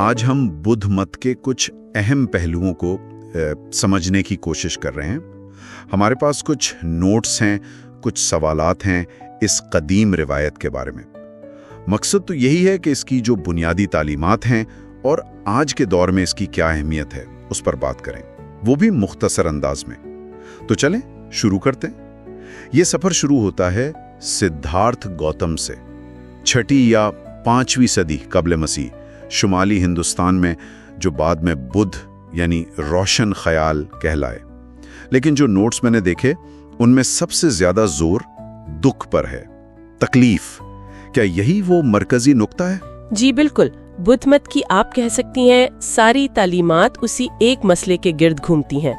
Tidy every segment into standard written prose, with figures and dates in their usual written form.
آج ہم بدھ مت کے کچھ اہم پہلوؤں کو سمجھنے کی کوشش کر رہے ہیں۔ ہمارے پاس کچھ نوٹس ہیں، کچھ سوالات ہیں اس قدیم روایت کے بارے میں۔ مقصد تو یہی ہے کہ اس کی جو بنیادی تعلیمات ہیں اور آج کے دور میں اس کی کیا اہمیت ہے اس پر بات کریں، وہ بھی مختصر انداز میں۔ تو چلیں شروع کرتے ہیں۔ یہ سفر شروع ہوتا ہے سدھارتھ گوتم سے، 6 یا 5ویں صدی قبل مسیح، شمالی ہندوستان میں، جو بعد میں بدھ یعنی روشن خیال کہلائے۔ لیکن جو نوٹس میں نے دیکھے ان میں سب سے زیادہ زور دکھ پر ہے، تکلیف۔ کیا یہی وہ مرکزی نقطہ ہے؟ جی بالکل، بدھ مت کی آپ کہہ سکتی ہیں ساری تعلیمات اسی ایک مسئلے کے گرد گھومتی ہیں،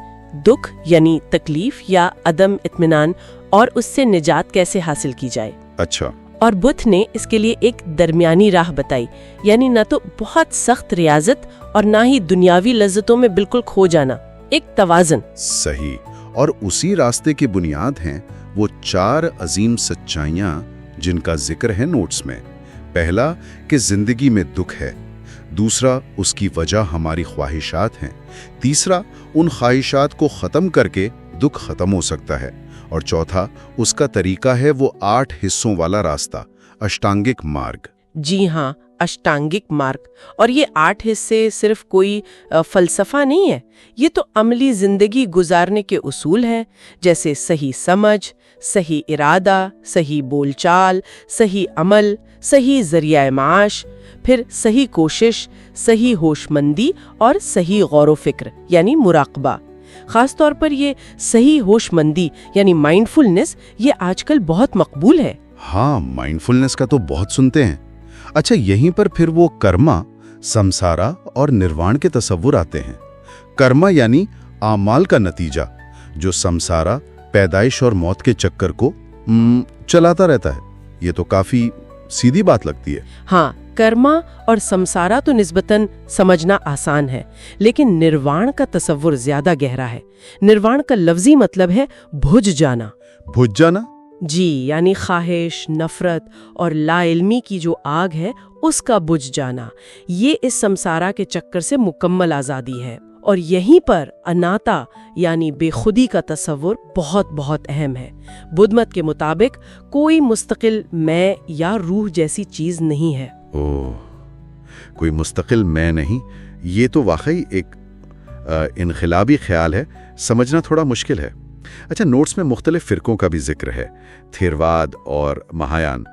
دکھ یعنی تکلیف یا عدم اطمینان، اور اس سے نجات کیسے حاصل کی جائے۔ اچھا۔ اور بدھ نے اس کے لیے ایک درمیانی راہ بتائی، یعنی نہ تو بہت سخت ریاضت اور نہ ہی دنیاوی لذتوں میں بالکل کھو جانا، ایک توازن۔ صحیح۔ اور اسی راستے کی بنیاد ہیں وہ 4 عظیم سچائیاں جن کا ذکر ہے نوٹس میں۔ پہلا کہ زندگی میں دکھ ہے، دوسرا اس کی وجہ ہماری خواہشات ہیں، تیسرا ان خواہشات کو ختم کر کے دکھ ختم ہو سکتا ہے، اور چوتھا اس کا طریقہ ہے وہ 8 حصوں والا راستہ، اشٹانگک مارگ۔ جی ہاں، اشٹانگک مارگ۔ اور یہ 8 حصے صرف کوئی فلسفہ نہیں ہے، یہ تو عملی زندگی گزارنے کے اصول ہیں، جیسے صحیح سمجھ، صحیح ارادہ، صحیح بول چال، صحیح عمل، صحیح ذریعہ معاش، پھر صحیح کوشش، صحیح ہوش مندی اور صحیح غور و فکر یعنی مراقبہ۔ خاص طور پر یہ صحیح ہوش مندی یعنی مائنڈفلنس، یہ آج کل بہت مقبول ہے۔ ہاں، مائنڈفلنس کا تو بہت سنتے ہیں۔ اچھا، یہیں پر پھر وہ کرما، سمسارا اور نروان کے تصور آتے ہیں۔ کرما یعنی اعمال کا نتیجہ، جو سمسارا پیدائش اور موت کے چکر کو چلاتا رہتا ہے۔ یہ تو کافی سیدھی بات لگتی ہے۔ ہاں، کرما اور سمسارا تو نسبتاً سمجھنا آسان ہے، لیکن نروان کا تصور زیادہ گہرا ہے۔ نروان کا لفظی مطلب ہے بھج جانا۔ بھج جانا؟ جی، یعنی خواہش، نفرت اور لا علمی کی جو آگ ہے اس کا بجھ جانا۔ یہ اس سمسارا کے چکر سے مکمل آزادی ہے، اور یہیں پر اناتا یعنی بے خودی کا تصور بہت بہت اہم ہے۔ بدھ مت کے مطابق کوئی مستقل میں یا روح جیسی چیز نہیں ہے۔ کوئی مستقل میں نہیں، یہ تو واقعی ایک انقلابی خیال ہے، سمجھنا تھوڑا مشکل ہے۔ اچھا، نوٹس میں مختلف فرقوں کا بھی ذکر ہے، تھیرواد اور مہایان۔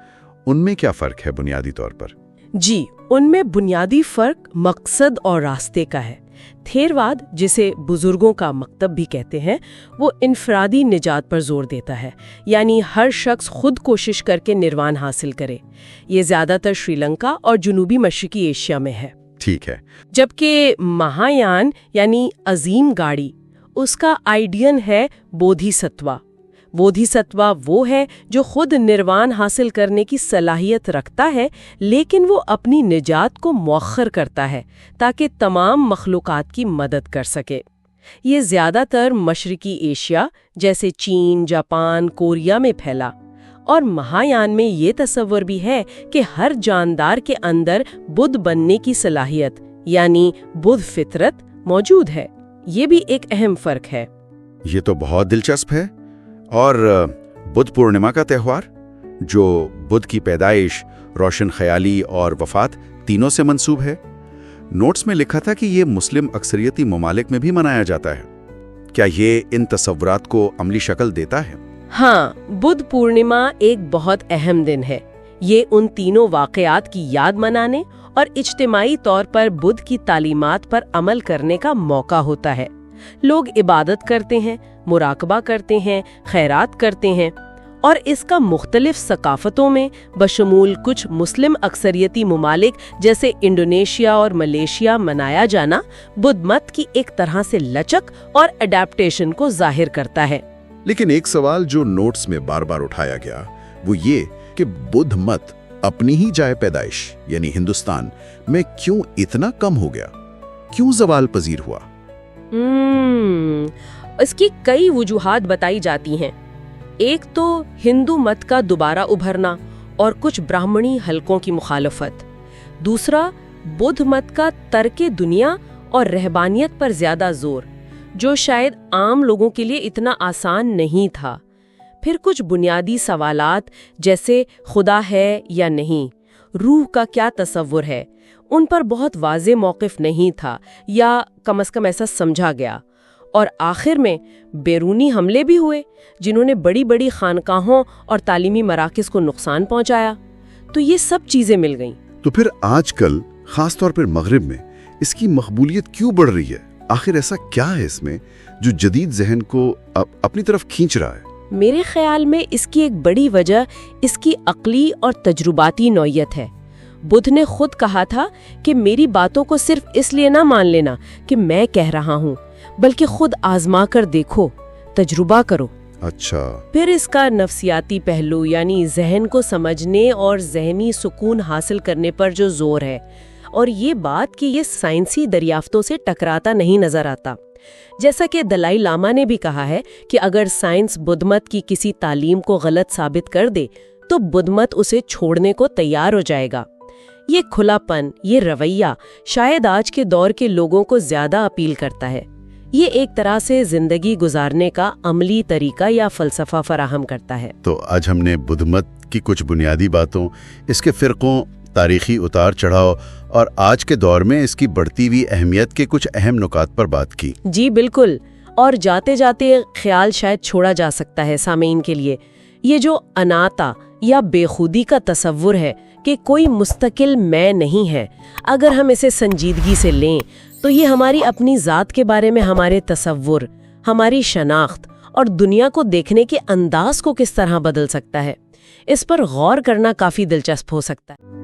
ان میں کیا فرق ہے بنیادی طور پر؟ جی، ان میں بنیادی فرق مقصد اور راستے کا ہے۔ تھیرواد، جسے بزرگوں کا مکتب بھی کہتے ہیں، وہ انفرادی نجات پر زور دیتا ہے، یعنی ہر شخص خود کوشش کر کے نروان حاصل کرے۔ یہ زیادہ تر شری لنکا اور جنوبی مشرقی ایشیا میں ہے۔ ٹھیک ہے۔ جبکہ مہایان یعنی عظیم گاڑی، اس کا آئیڈین ہے بودھی ستوا۔ بودھی ستوا وہ ہے جو خود نروان حاصل کرنے کی صلاحیت رکھتا ہے، لیکن وہ اپنی نجات کو مؤخر کرتا ہے تاکہ تمام مخلوقات کی مدد کر سکے۔ یہ زیادہ تر مشرقی ایشیا جیسے چین، جاپان، کوریا میں پھیلا، اور مہایان میں یہ تصور بھی ہے کہ ہر جاندار کے اندر بدھ بننے کی صلاحیت یعنی بدھ فطرت موجود ہے۔ یہ بھی ایک اہم فرق ہے۔ یہ تو بہت دلچسپ ہے۔ اور بدھ پورنیما کا تہوار، جو بدھ کی پیدائش، روشن خیالی اور وفات تینوں سے منسوب ہے، نوٹس میں لکھا تھا کہ یہ مسلم اکثریتی ممالک میں بھی منایا جاتا ہے۔ کیا یہ ان تصورات کو عملی شکل دیتا ہے؟ ہاں، بدھ پورنیما ایک بہت اہم دن ہے۔ یہ ان تینوں واقعات کی یاد منانے اور اجتماعی طور پر بدھ کی تعلیمات پر عمل کرنے کا موقع ہوتا ہے۔ لوگ عبادت کرتے ہیں، مراقبہ کرتے ہیں، خیرات کرتے ہیں، اور اس کا مختلف ثقافتوں میں بشمول کچھ مسلم اکثریتی ممالک جیسے انڈونیشیا اور ملیشیا منایا جانا بدھ مت کی ایک طرح سے لچک اور اڈیپٹیشن کو ظاہر کرتا ہے۔ لیکن ایک سوال جو نوٹس میں بار بار اٹھایا گیا وہ یہ کہ بدھ مت اپنی ہی جائے پیدائش یعنی ہندوستان میں کیوں اتنا کم ہو گیا، کیوں زوال پذیر ہوا؟ اس کی کئی وجوہات بتائی جاتی ہیں۔ ایک تو ہندو مت کا دوبارہ ابھرنا اور کچھ براہمنی حلقوں کی مخالفت، دوسرا بدھ مت کا ترک دنیا اور رہبانیت پر زیادہ زور، جو شاید عام لوگوں کے لیے اتنا آسان نہیں تھا۔ پھر کچھ بنیادی سوالات جیسے خدا ہے یا نہیں، روح کا کیا تصور ہے، ان پر بہت واضح موقف نہیں تھا، یا کم از کم ایسا سمجھا گیا۔ اور آخر میں بیرونی حملے بھی ہوئے جنہوں نے بڑی بڑی خانقاہوں اور تعلیمی مراکز کو نقصان پہنچایا۔ تو یہ سب چیزیں مل گئیں۔ تو پھر آج کل خاص طور پر مغرب میں اس کی مقبولیت کیوں بڑھ رہی ہے؟ آخر ایسا کیا ہے اس میں جو جدید ذہن کو اپنی طرف کھینچ رہا ہے؟ میرے خیال میں اس کی ایک بڑی وجہ اس کی عقلی اور تجرباتی نوعیت ہے۔ بدھ نے خود کہا تھا کہ میری باتوں کو صرف اس لیے نہ مان لینا کہ میں کہہ رہا ہوں، بلکہ خود آزما کر دیکھو، تجربہ کرو۔ اچھا۔ پھر اس کا نفسیاتی پہلو، یعنی ذہن کو سمجھنے اور ذہنی سکون حاصل کرنے پر جو زور ہے، اور یہ بات کہ یہ سائنسی دریافتوں سے ٹکراتا نہیں نظر آتا۔ جیسا کہ دلائی لاما نے بھی کہا ہے کہ اگر سائنس بدھ مت کی کسی تعلیم کو غلط ثابت کر دے تو بدھ مت اسے چھوڑنے کو تیار ہو جائے گا۔ یہ کھلا پن، یہ رویہ شاید آج کے دور کے لوگوں کو زیادہ اپیل کرتا ہے۔ یہ ایک طرح سے زندگی گزارنے کا عملی طریقہ یا فلسفہ فراہم کرتا ہے۔ تو آج ہم نے بدھ مت کی کچھ بنیادی باتوں، اس کے فرقوں، تاریخی اتار چڑھاؤ اور آج کے دور میں اس کی بڑھتی ہوئی اہمیت کے کچھ اہم نکات پر بات کی۔ جی بالکل، اور جاتے جاتے خیال شاید چھوڑا جا سکتا ہے سامعین کے لیے، یہ جو اناتا یا بے خودی کا تصور ہے کہ کوئی مستقل میں نہیں ہے، اگر ہم اسے سنجیدگی سے لیں تو یہ ہماری اپنی ذات کے بارے میں ہمارے تصور، ہماری شناخت اور دنیا کو دیکھنے کے انداز کو کس طرح بدل سکتا ہے۔ اس پر غور کرنا کافی دلچسپ ہو سکتا ہے۔